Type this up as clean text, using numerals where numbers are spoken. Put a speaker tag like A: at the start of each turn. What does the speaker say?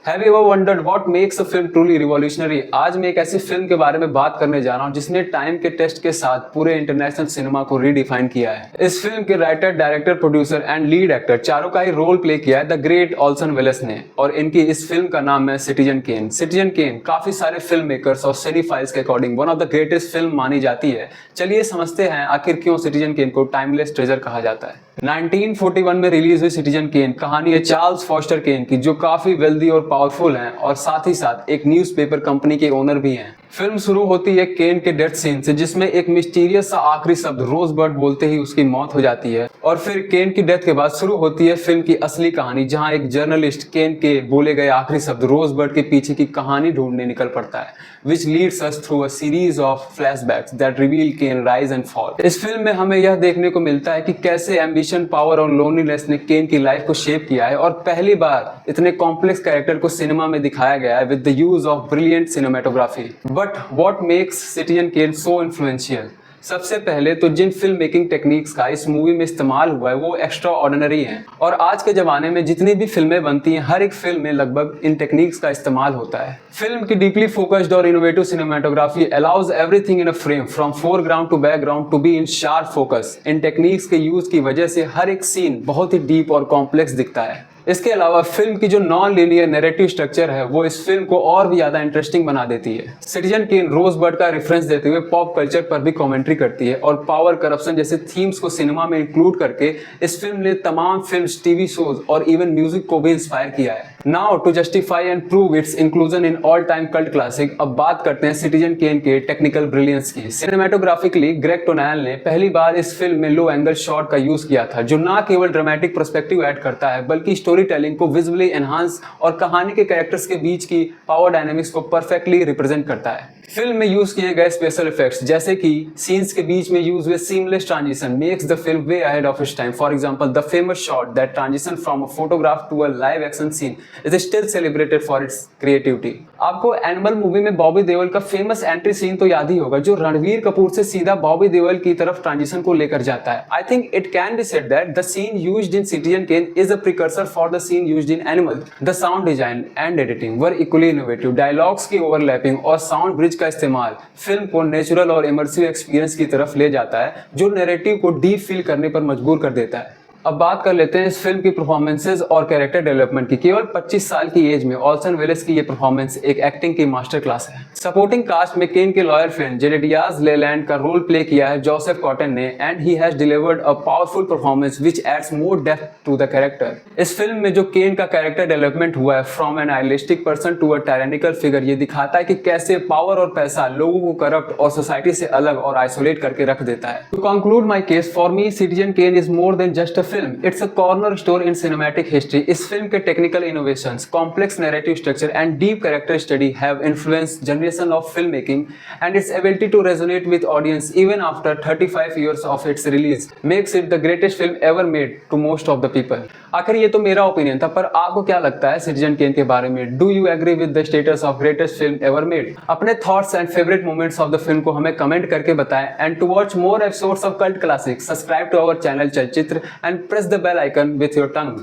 A: Have you ever wondered what makes a film truly revolutionary? आज मैं एक ऐसी फिल्म के बारे में बात करने जा रहा हूँ जिसने टाइम के टेस्ट के साथ पूरे इंटरनेशनल सिनेमा को रीडिफाइन किया है। इस फिल्म के writer, director, producer and lead actor चारों का ही रोल प्ले किया है द ग्रेट ऑल्सन वेलेस ने, और इनकी इस फिल्म का नाम है सिटीजन केन। सिटीजन केन काफी सारे फिल्म मेकर्स और सिनेफाइल्स के according one of the greatest film मानी जाती है। चलिए समझते हैं आखिर क्यों सिटीजन केन को टाइमलेस ट्रेजर कहा जाता है। 1941 में रिलीज हुई सिटीजन केन कहानी है चार्ल्स फॉस्टर केन की, जो काफी वेल्दी और पावरफुल हैं और साथ ही साथ एक न्यूज़पेपर कंपनी के ओनर भी हैं। फिल्म शुरू होती है केन के डेथ सीन से, जिसमें एक मिस्टीरियस सा आखिरी शब्द रोजबर्ड बोलते ही उसकी मौत हो जाती है। और फिर केन की डेथ के बाद शुरू होती है फिल्म की असली कहानी, जहां एक जर्नलिस्ट केन के बोले गए आखिरी शब्द रोजबर्ड के पीछे की कहानी ढूंढने निकल पड़ता है, which leads us through a series of flashbacks that reveal Kane rise and fall। इस फिल्म में हमें यह देखने को मिलता है कि कैसे एम्बिशन, पावर और लोनलीनेस ने केन की लाइफ को शेप किया है, और पहली बार इतने कॉम्प्लेक्स कैरेक्टर को सिनेमा में दिखाया गया है with the use of brilliant cinematography. But what makes Citizen Kane so influential? सबसे पहले तो जिन फिल्म मेकिंग टेक्निक्स का इस मूवी में इस्तेमाल हुआ है वो एक्स्ट्रा ऑर्डिनरी है, और आज के जमाने में जितनी भी फिल्में बनती हैं हर एक फिल्म में लगभग इन टेक्निक्स का इस्तेमाल होता है। फिल्म की डीपली फोकस्ड और innovative cinematography allows everything in a frame from foreground to background to be in sharp focus. इन टेक्निक्स के यूज की वजह से हर एक सीन बहुत ही डीप और कॉम्प्लेक्स दिखता है। इसके अलावा फिल्म की जो नॉन लीनियर नैरेटिव स्ट्रक्चर है वो इस फिल्म को और भी ज्यादा इंटरेस्टिंग बना देती है। सिटीजन केन रोजबर्ड का रेफरेंस देते हुए पॉप कल्चर पर भी कमेंट्री करती है, और पावर, करप्शन जैसे थीम्स को सिनेमा में इंक्लूड करके इस फिल्म ने तमाम फिल्म्स, टीवी शोज और इवन म्यूजिक को भी इंस्पायर किया है। Now to justify and prove its inclusion in all time cult classic, अब बात करते हैं सिटीजन केन के टेक्निकल ब्रिलियंस की। सिनेमेटोग्राफिकली ग्रेग टोनैल ने पहली बार इस फिल्म में लो एंगल शॉट का यूज किया था, जो ना केवल ड्रामेटिक पर्सपेक्टिव ऐड करता है बल्कि स्टोरी टेलिंग को विजुअली एनहांस और कहानी के कैरेक्टर्स के बीच की पावर डायनामिक्स को परफेक्टली रिप्रेजेंट करता है। फिल्म में यूज किए गए स्पेशल इफेक्ट्स जैसे कि सीन्स के बीच में यूज हुए seamless transition makes the film way ahead of its time. For example, the famous shot that transition from a photograph to a live action scene is still celebrated for its creativity. आपको Animal movie में बॉबी देओल का famous entry scene तो याद ही होगा, जो रणवीर कपूर से सीधा बॉबी देओल की तरफ ट्रांजिशन को लेकर जाता है। I think it can be said that the scene used in Citizen Kane is a precursor for the scene used in Animal. The sound design and editing were equally innovative. Dialogues की overlapping और sound bridge का इस्तेमाल film को natural और immersive experience की तरफ ले जाता है, जो नैरेटिव को डीप फील करने पर मजबूर कर देता है। अब बात कर लेते हैं इस फिल्म की परफॉर्मेंसेज और कैरेक्टर डेवलपमेंट की। केवल 25 साल की एज में ऑल्सन वेलेस की ये परफॉर्मेंस एक एक्टिंग की मास्टर क्लास है। सपोर्टिंग कास्ट में केन के लॉयर फ्रेंड जेरेडियाज लेलैंड का रोल प्ले किया है जोसेफ कॉटन ने, and he has delivered a powerful performance which adds more depth to the character. इस फिल्म में जो केन का कैरेक्टर डेवलपमेंट हुआ है from an idealistic person to a tyrannical figure, ये दिखाता है कि कैसे पावर और पैसा लोगों को करप्ट और सोसाइटी से अलग और आइसोलेट करके रख देता है। To conclude my case, for me Citizen Kane is more than just a film, it's a cornerstone in cinematic history. इस फिल्म के technical innovations, complex narrative structure and deep character study have influenced generation of film making, and its ability to resonate with audience even after 35 years of its release makes it the greatest film ever made to most of the people. आखिर ये तो मेरा opinion था, पर आपको क्या लगता है सिटीजन केन के बारे में? Do you agree with the status of greatest film ever made? अपने thoughts and favourite moments of the film को हमें कमेंट करके बताएं, and to watch more episodes of cult classic subscribe to our channel Chalchitra and press the bell icon with your tongue।